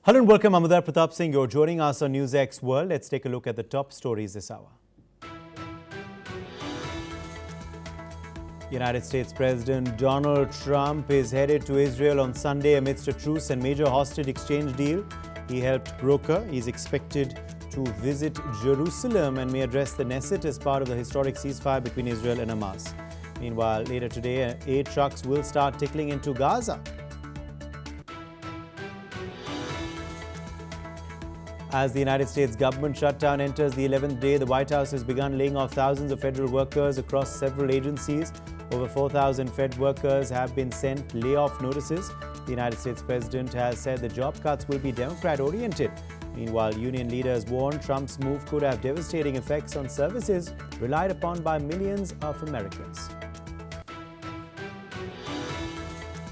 Hello and welcome. I'm Uday Pratap Singh. You're joining us on NewsX World. Let's take a look at the top stories this hour. United States President Donald Trump is headed to Israel on Sunday amidst a truce and major hostage exchange deal he helped broker. He's expected to visit Jerusalem and may address the Knesset as part of the historic ceasefire between Israel and Hamas. Meanwhile, later today, aid trucks will start tickling into Gaza. As the United States government shutdown enters the 11th day, the White House has begun laying off thousands of federal workers across several agencies. Over 4,000 Fed workers have been sent layoff notices. The United States president has said the job cuts will be Democrat-oriented. Meanwhile, union leaders warn Trump's move could have devastating effects on services relied upon by millions of Americans.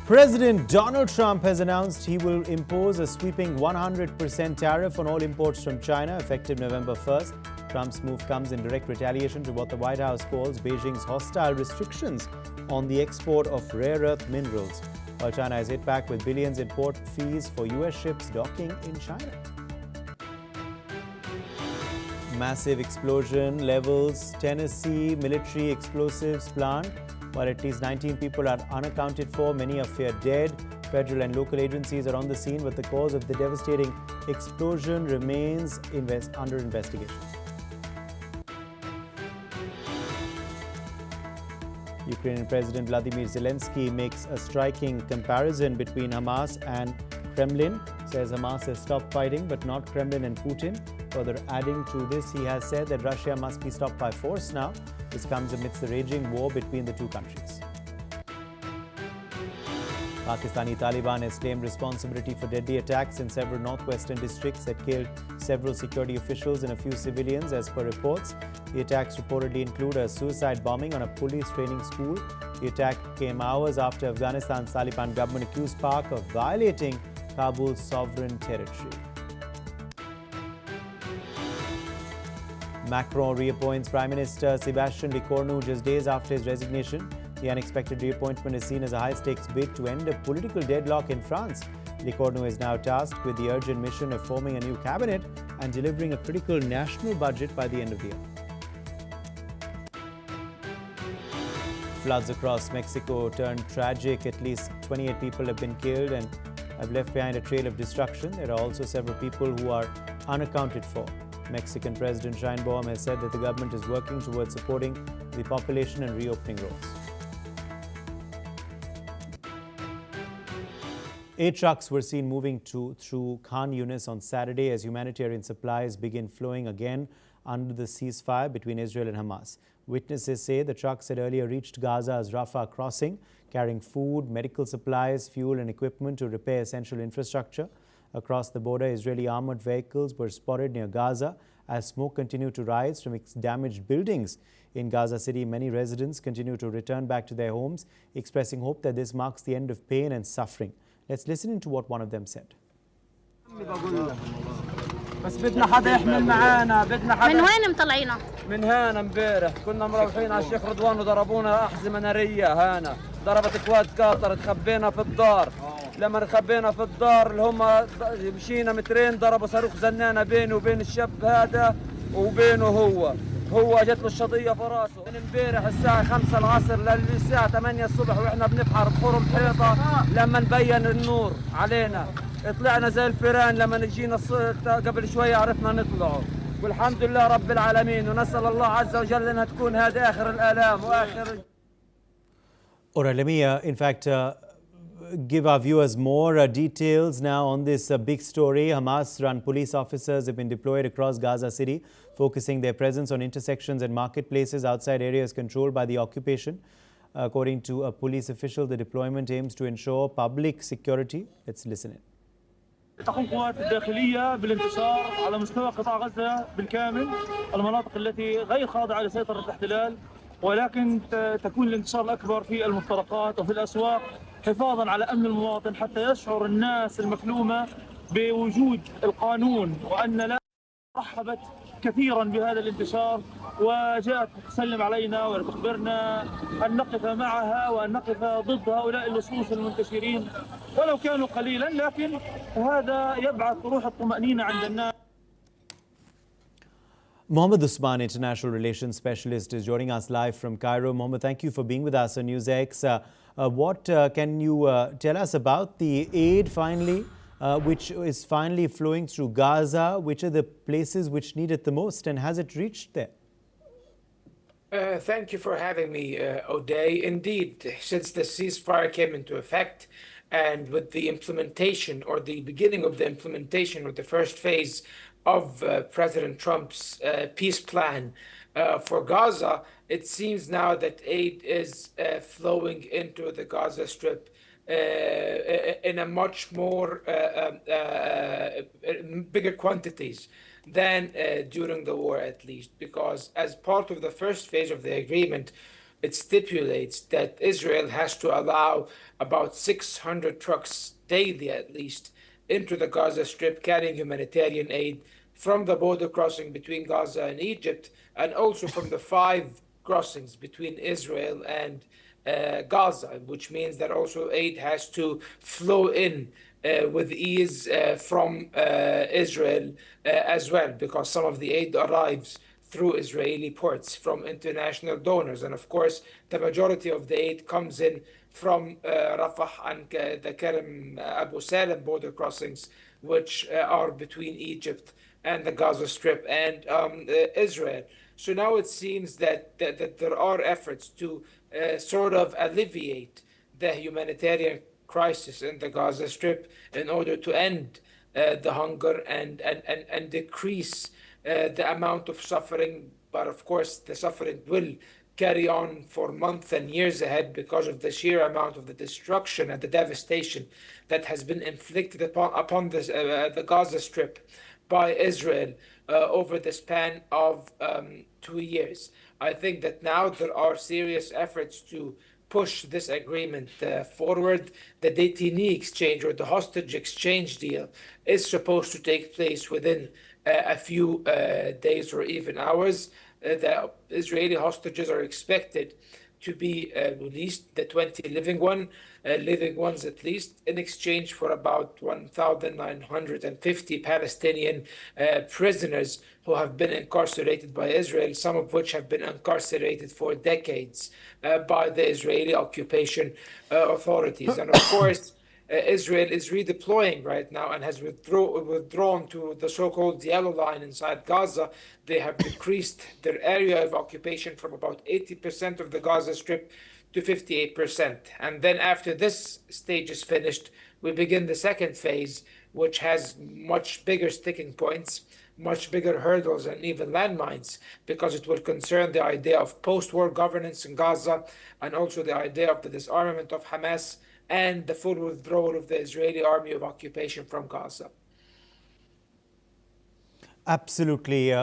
President Donald Trump has announced he will impose a sweeping 100% tariff on all imports from China effective November 1st. Trump's move comes in direct retaliation to what the White House calls Beijing's hostile restrictions on the export of rare earth minerals, while China has hit back with billions in port fees for U.S. ships docking in China. Massive explosion levels Tennessee military explosives plant. While at least 19 people are unaccounted for, many are feared dead. Federal and local agencies are on the scene, but the cause of the devastating explosion remains under investigation. Ukrainian President Vladimir Zelensky makes a striking comparison between Hamas and Kremlin. Says Hamas has stopped fighting, but not Kremlin and Putin. Further adding to this, he has said that Russia must be stopped by force now. This comes amidst the raging war between the two countries. Pakistani Taliban has claimed responsibility for deadly attacks in several northwestern districts that killed several security officials and a few civilians, as per reports. The attacks reportedly include a suicide bombing on a police training school. The attack came hours after Afghanistan's Taliban government accused Pak of violating Kabul's sovereign territory. Macron reappoints Prime Minister Sébastien Lecornu just days after his resignation. The unexpected reappointment is seen as a high-stakes bid to end a political deadlock in France. Lecornu is now tasked with the urgent mission of forming a new cabinet and delivering a critical national budget by the end of the year. Floods across Mexico turned tragic. At least 28 people have been killed and have left behind a trail of destruction. There are also several people who are unaccounted for. Mexican President Sheinbaum has said that the government is working towards supporting the population and reopening roads. Aid trucks were seen moving through Khan Yunis on Saturday as humanitarian supplies begin flowing again under the ceasefire between Israel and Hamas. Witnesses say the trucks had earlier reached Gaza's Rafah crossing, carrying food, medical supplies, fuel and equipment to repair essential infrastructure. Across the border, Israeli armored vehicles were spotted near Gaza as smoke continued to rise from its damaged buildings. In Gaza City, many residents continue to return back to their homes, expressing hope that this marks the end of pain and suffering. Let's listen into what one of them said. بس بدنا حدا يحمل معانا، بدنا حدا. من وين مطلعينا؟ من هنا امبارح كنا مروحين على الشيخ رضوان وضربونا أحزمة نارية. هنا ضربت كواد قاطر، تخبينا في الدار. لما تخبينا في الدار اللي هم مشينا مترين ضربوا صاروخ زنانة بيني وبين الشاب هذا وبينه هو جت له الشظية في راسه. من امبارح الساعة 5 العصر للساعة 8 الصبح واحنا بنبحر بخرم حيطة لما نبين النور علينا. طلعنا زي الفيران لما نجينا قبل شوية عرفنا نطلعوا. والحمد لله رب العالمين ونسأل الله عز وجل أنها تكون هذه آخر الآلام وآخر. Alright, let me give our viewers more details now on this big story. Hamas-run police officers have been deployed across Gaza City, focusing their presence on intersections and marketplaces outside areas controlled by the occupation. According to a police official, the deployment aims to ensure public security. Let's listen in. تقوم القوات الداخلية بالانتصار على مستوى قطاع غزة بالكامل، المناطق التي غير خاضعة لسيطرة الاحتلال، ولكن تكون الانتصار الأكبر في المفترقات وفي الأسواق حفاظا على أمن المواطن حتى يشعر الناس المكلومة بوجود القانون وأن لا رحبت كثيرا بهذا الانتشار، وجاءت تسلم علينا وتخبرنا أن نقف معها وأن نقف ضد هؤلاء اللصوص المنتشرين ولو كانوا قليلا، لكن هذا يبعث روح الطمأنينة عند الناس. Mohammed Usman, International Relations Specialist, is joining us live from Cairo. Mohammed, thank you for being with us on NewsX. What can you tell us about the aid finally, which is finally flowing through Gaza? Which are the places which need it the most, and has it reached there? Thank you for having me, O'Day. Indeed, since the ceasefire came into effect and with the implementation or the beginning of the implementation of the first phase of President Trump's peace plan for Gaza, it seems now that aid is flowing into the Gaza Strip in a much more bigger quantities than during the war, at least, because as part of the first phase of the agreement, it stipulates that Israel has to allow about 600 trucks daily, at least, into the Gaza Strip carrying humanitarian aid from the border crossing between Gaza and Egypt, and also from the 5 crossings between Israel and Gaza, which means that also aid has to flow in with ease from Israel as well, because some of the aid arrives through Israeli ports from international donors. And of course, the majority of the aid comes in from Rafah and the Kerem Abu Salam border crossings, which are between Egypt and the Gaza Strip and Israel. So now it seems that there are efforts to sort of alleviate the humanitarian crisis in the Gaza Strip in order to end the hunger and decrease the amount of suffering. But of course, the suffering will carry on for months and years ahead because of the sheer amount of the destruction and the devastation that has been inflicted upon the Gaza Strip by Israel over the span of 2 years. I think that now there are serious efforts to push this agreement forward. The detainee exchange or the hostage exchange deal is supposed to take place within a few days or even hours. The Israeli hostages are expected to be released, the 20 living ones at least, in exchange for about 1,950 Palestinian prisoners who have been incarcerated by Israel, some of which have been incarcerated for decades by the Israeli occupation authorities. And of course, Israel is redeploying right now and has withdrawn to the so-called yellow line inside Gaza. They have decreased their area of occupation from about 80% of the Gaza Strip to 58%. And then after this stage is finished, we begin the second phase, which has much bigger sticking points, much bigger hurdles and even landmines, because it will concern the idea of post-war governance in Gaza and also the idea of the disarmament of Hamas and the full withdrawal of the Israeli army of occupation from Gaza. Absolutely.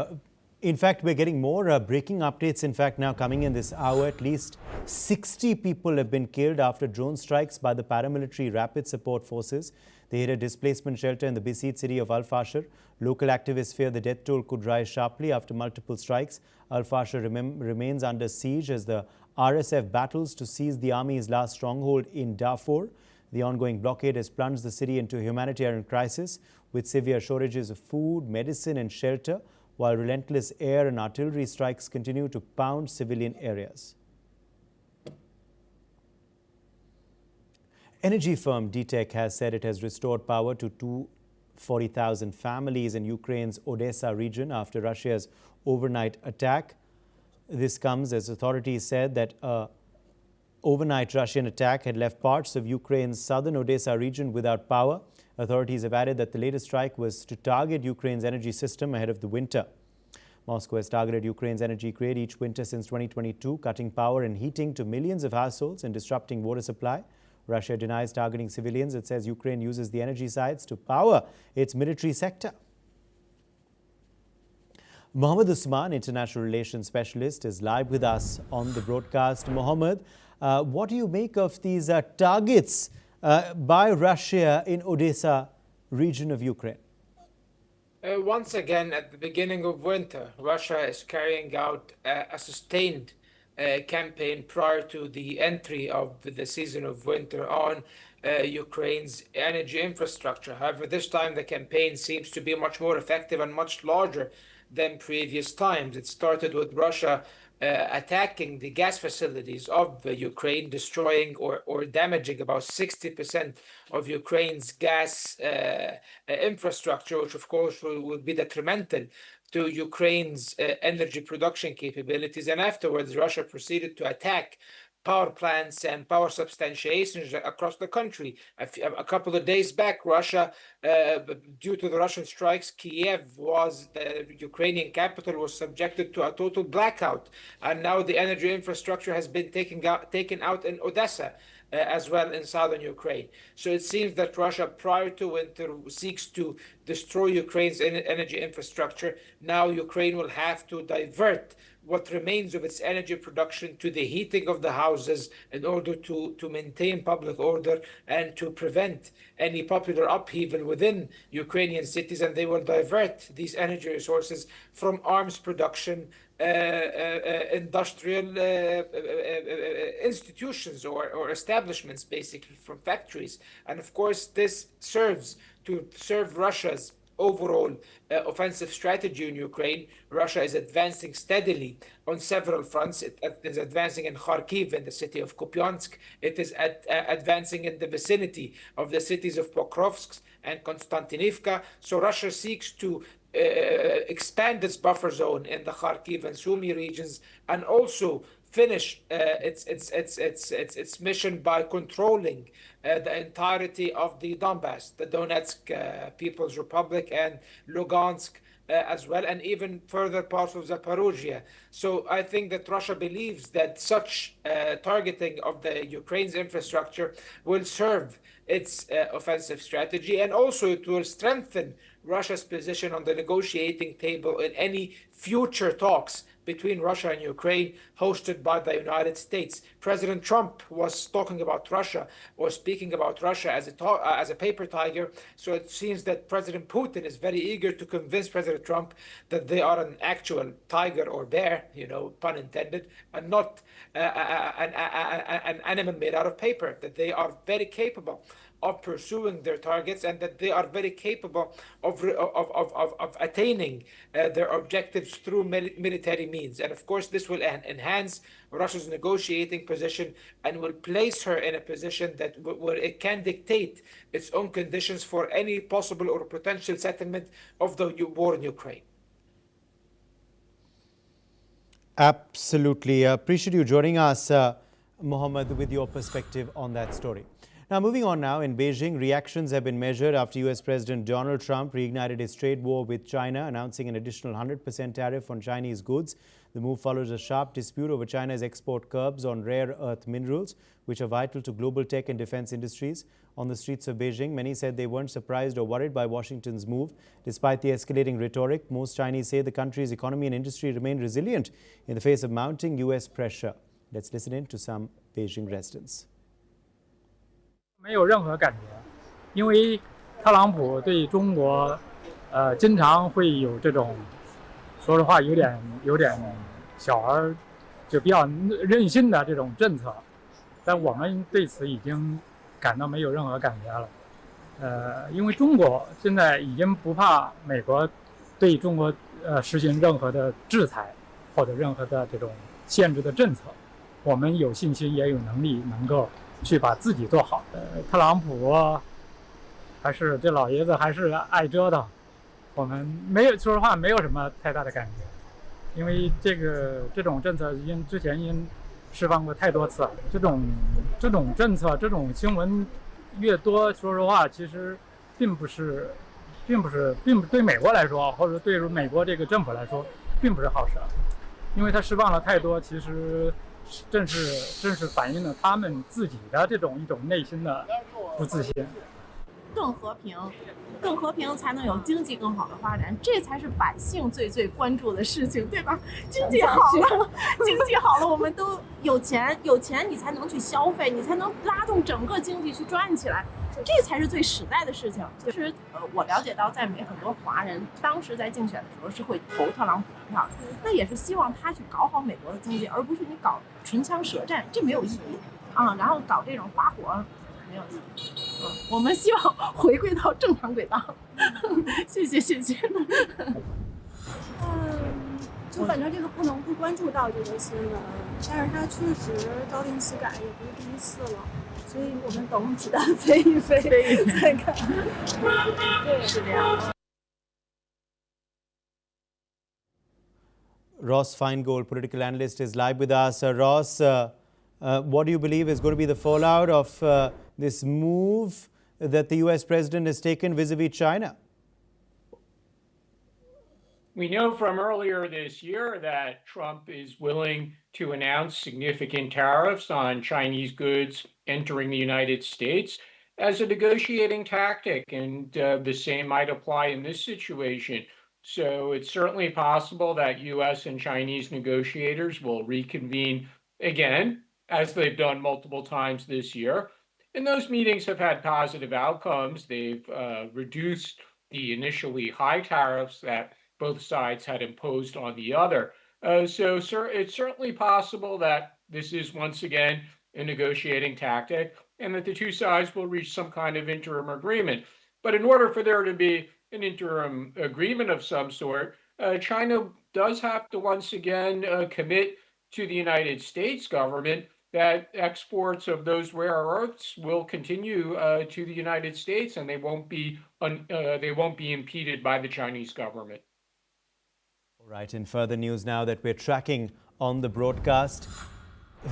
In fact, we're getting more breaking updates, in fact, now coming in this hour. At least 60 people have been killed after drone strikes by the paramilitary Rapid Support Forces. They hit a displacement shelter in the besieged city of Al-Fashir. Local activists fear the death toll could rise sharply after multiple strikes. Al-Fashir remains under siege as the RSF battles to seize the army's last stronghold in Darfur. The ongoing blockade has plunged the city into a humanitarian crisis with severe shortages of food, medicine and shelter, while relentless air and artillery strikes continue to pound civilian areas. Energy firm DTEK has said it has restored power to 240,000 families in Ukraine's Odessa region after Russia's overnight attack. This comes as authorities said that an overnight Russian attack had left parts of Ukraine's southern Odessa region without power. Authorities have added that the latest strike was to target Ukraine's energy system ahead of the winter. Moscow has targeted Ukraine's energy grid each winter since 2022, cutting power and heating to millions of households and disrupting water supply. Russia denies targeting civilians. It says Ukraine uses the energy sites to power its military sector. Mohammed Usman, International Relations Specialist, is live with us on the broadcast. Mohammed, what do you make of these targets by Russia in Odessa region of Ukraine? Once again, at the beginning of winter, Russia is carrying out a sustained campaign prior to the entry of the season of winter on Ukraine's energy infrastructure. However, this time the campaign seems to be much more effective and much larger than previous times. It started with Russia attacking the gas facilities of Ukraine, destroying or damaging about 60% of Ukraine's gas infrastructure, which of course will be detrimental to Ukraine's energy production capabilities. And afterwards, Russia proceeded to attack power plants and power substations across the country. A couple of days back, Russia, due to the Russian strikes, Kiev was the Ukrainian capital was subjected to a total blackout, and now the energy infrastructure has been taken out in Odessa. As well in southern Ukraine. So it seems that Russia, prior to winter, seeks to destroy Ukraine's energy infrastructure. Now Ukraine will have to divert what remains of its energy production to the heating of the houses in order to maintain public order and to prevent any popular upheaval within Ukrainian cities. And they will divert these energy resources from arms production, industrial institutions or establishments, basically from factories. And of course, this serves to serve Russia's overall offensive strategy in Ukraine. Russia is advancing steadily on several fronts. It is advancing in Kharkiv, in the city of Kupiansk. It is advancing in the vicinity of the cities of Pokrovsk and Konstantinivka. So Russia seeks to expand its buffer zone in the Kharkiv and Sumy regions, and also finish its mission by controlling the entirety of the Donbass, the Donetsk People's Republic, and Lugansk as well, and even further parts of Zaporozhye. So I think that Russia believes that such targeting of the Ukraine's infrastructure will serve its offensive strategy, and also it will strengthen Russia's position on the negotiating table in any future talks between Russia and Ukraine hosted by the United States. President Trump was talking about Russia, or speaking about Russia as a paper tiger. So it seems that President Putin is very eager to convince President Trump that they are an actual tiger or bear, pun intended, and not an animal made out of paper, that they are very capable of pursuing their targets, and that they are very capable of attaining their objectives through military means. And of course, this will enhance Russia's negotiating position and will place her in a position that where it can dictate its own conditions for any possible or potential settlement of the war in Ukraine. Absolutely. Appreciate you joining us, Mohammed, with your perspective on that story. Now, moving on now, in Beijing, reactions have been measured after U.S. President Donald Trump reignited his trade war with China, announcing an additional 100% tariff on Chinese goods. The move follows a sharp dispute over China's export curbs on rare earth minerals, which are vital to global tech and defense industries. On the streets of Beijing, many said they weren't surprised or worried by Washington's move. Despite the escalating rhetoric, most Chinese say the country's economy and industry remain resilient in the face of mounting U.S. pressure. Let's listen in to some Beijing residents. 没有任何感觉，因为特朗普对中国，经常会有这种，说实话有点小而就比较任性的这种政策，但我们对此已经感到没有任何感觉了。因为中国现在已经不怕美国对中国实行任何的制裁或者任何的这种限制的政策，我们有信心也有能力能够 去把自己做好。特朗普还是这老爷子还是爱折腾，我们没有，说实话没有什么太大的感觉，因为这种政策之前已经释放过太多次了。这种政策这种新闻越多，说实话其实并不对美国来说，或者对美国这个政府来说，并不是好事，因为它释放了太多，其实 正是反映了他们自己的一种内心的不自信。更和平才能有经济更好的发展，这才是百姓最关注的事情，对吧？经济好了，我们都有钱，你才能去消费，你才能拉动整个经济去转起来。这才是最实在的事情。其实我了解到，在美很多华人当时在竞选的时候是会投特朗普一票，那也是希望他去搞好美国的经济，而不是你搞唇枪舌战，这没有意义啊。然后搞这种花火没有意义。我们希望回归到正常轨道。谢谢谢谢。就反正这个不能不关注到这个新闻，但是它确实朝令夕改，也不是第一次了，所以我们等子弹飞一飞再看。对，是这样。Ross Feingold, political analyst, is live with us. Ross, what do you believe is going to be the fallout of this move that the US president has taken vis-a-vis China? We know from earlier this year that Trump is willing to announce significant tariffs on Chinese goods entering the United States as a negotiating tactic, and the same might apply in this situation. So it's certainly possible that US and Chinese negotiators will reconvene again, as they've done multiple times this year. And those meetings have had positive outcomes. They've reduced the initially high tariffs that both sides had imposed on the other. So it's certainly possible that this is once again a negotiating tactic and that the two sides will reach some kind of interim agreement. But in order for there to be an interim agreement of some sort, China does have to once again commit to the United States government that exports of those rare earths will continue to the United States, and they won't be impeded by the Chinese government. All right, in further news now that we're tracking on the broadcast,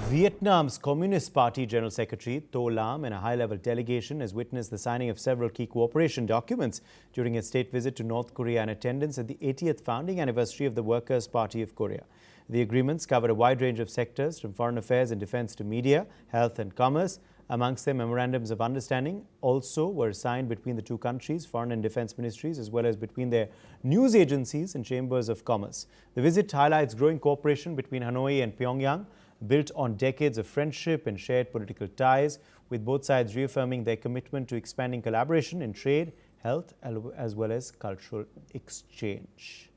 Vietnam's Communist Party General Secretary To Lam and a high-level delegation has witnessed the signing of several key cooperation documents during a state visit to North Korea and attendance at the 80th founding anniversary of the Workers' Party of Korea. The agreements cover a wide range of sectors, from foreign affairs and defense to media, health and commerce. Amongst them, memorandums of understanding also were signed between the two countries' foreign and defense ministries, as well as between their news agencies and chambers of commerce. The visit highlights growing cooperation between Hanoi and Pyongyang, built on decades of friendship and shared political ties, with both sides reaffirming their commitment to expanding collaboration in trade, health, as well as cultural exchange.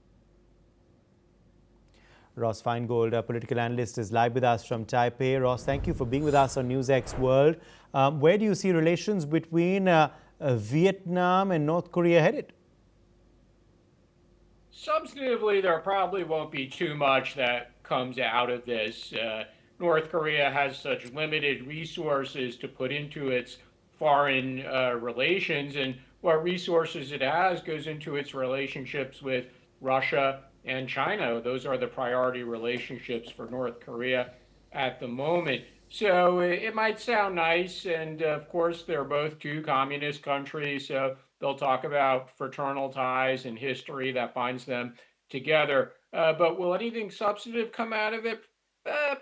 Ross Feingold, a political analyst, is live with us from Taipei. Ross, thank you for being with us on NewsX World. Where do you see relations between Vietnam and North Korea headed? Substantively, there probably won't be too much that comes out of this. North Korea has such limited resources to put into its foreign relations, and what resources it has goes into its relationships with Russia and China. Those are the priority relationships for North Korea at the moment. So it might sound nice, and of course they're both two communist countries, so they'll talk about fraternal ties and history that binds them together. But will anything substantive come out of it?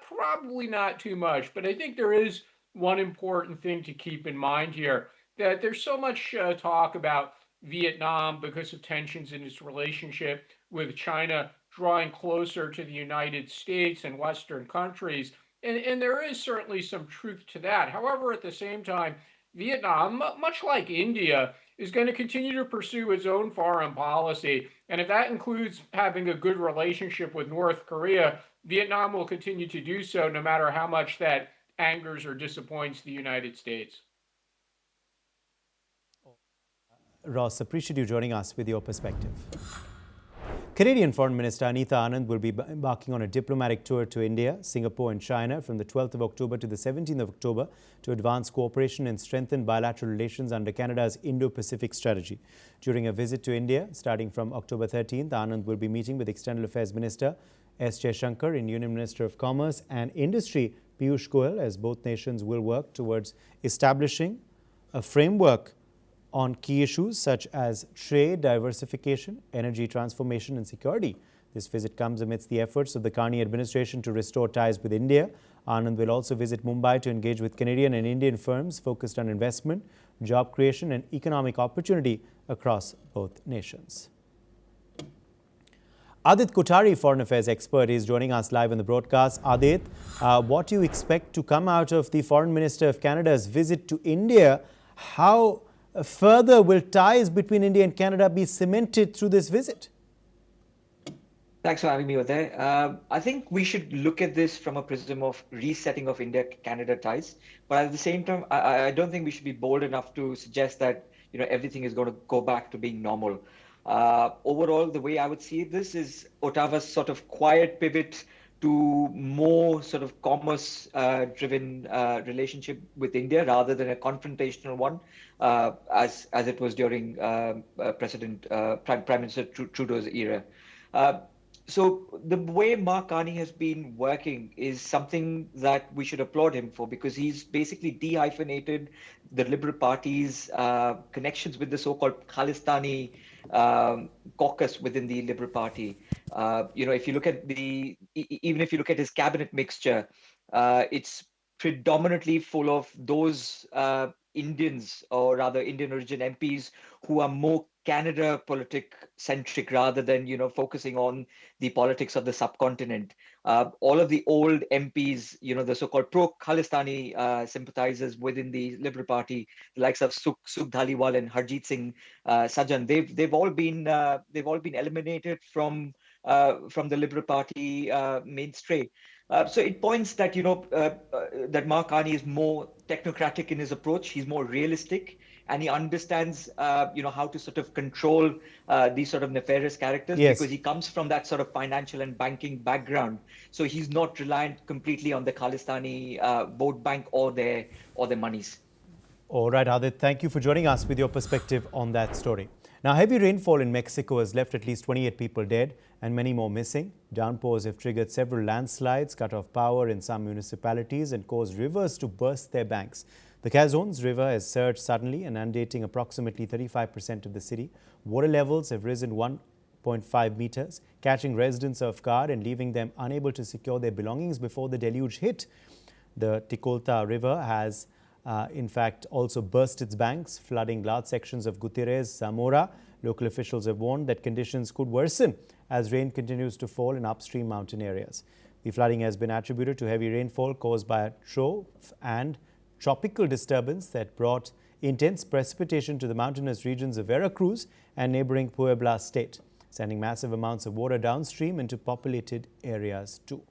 Probably not too much. But I think there is one important thing to keep in mind here, that there's so much talk about Vietnam because of tensions in its relationship with China drawing closer to the United States and Western countries. And there is certainly some truth to that. However, at the same time, Vietnam, much like India, is going to continue to pursue its own foreign policy. And if that includes having a good relationship with North Korea, Vietnam will continue to do so no matter how much that angers or disappoints the United States. Ross, appreciate you joining us with your perspective. Canadian Foreign Minister Anita Anand will be embarking on a diplomatic tour to India, Singapore and China from the 12th of October to the 17th of October to advance cooperation and strengthen bilateral relations under Canada's Indo-Pacific strategy. During a visit to India, starting from October 13th, Anand will be meeting with External Affairs Minister S. Jaishankar and Union Minister of Commerce and Industry Piyush Goyal, as both nations will work towards establishing a framework on key issues such as trade, diversification, energy transformation and security. This visit comes amidst the efforts of the Carney administration to restore ties with India. Anand will also visit Mumbai to engage with Canadian and Indian firms focused on investment, job creation and economic opportunity across both nations. Adit Kothari, Foreign Affairs expert, is joining us live on the broadcast. Adit, what do you expect to come out of the Foreign Minister of Canada's visit to India? How further will ties between India and Canada be cemented through this visit? Thanks for having me over there. I think we should look at this from a prism of resetting of India-Canada ties. But at the same time, I don't think we should be bold enough to suggest that everything is going to go back to being normal. Overall, the way I would see this is Ottawa's sort of quiet pivot to more sort of commerce-driven relationship with India rather than a confrontational one, as it was during Prime Minister Trudeau's era. So the way Mark Carney has been working is something that we should applaud him for, because he's basically dehyphenated the Liberal Party's connections with the so-called Khalistani caucus within the Liberal Party. If you look at even if you look at his cabinet mixture, it's predominantly full of those Indians, or rather Indian origin MPs, who are more Canada centric rather than focusing on the politics of the subcontinent. All of the old MPs, the so-called pro-Khalistani sympathizers within the Liberal Party, the likes of Sukh Dhaliwal and Harjit Singh Sajjan, they've all been eliminated from the Liberal Party mainstream. So it points that that Mark Carney is more technocratic in his approach. He's more realistic, and he understands how to sort of control these sort of nefarious characters, because he comes from that sort of financial and banking background. So he's not reliant completely on the Khalistani vote bank or their monies. All right, Adit, thank you for joining us with your perspective on that story. Now, heavy rainfall in Mexico has left at least 28 people dead and many more missing. Downpours have triggered several landslides, cut off power in some municipalities and caused rivers to burst their banks. The Cazones River has surged suddenly, inundating approximately 35% of the city. Water levels have risen 1.5 meters, catching residents off guard and leaving them unable to secure their belongings before the deluge hit. The Ticolta River has in fact also burst its banks, flooding large sections of Gutierrez, Zamora. Local officials have warned that conditions could worsen as rain continues to fall in upstream mountain areas. The flooding has been attributed to heavy rainfall caused by a trough and tropical disturbance that brought intense precipitation to the mountainous regions of Veracruz and neighboring Puebla state, sending massive amounts of water downstream into populated areas too.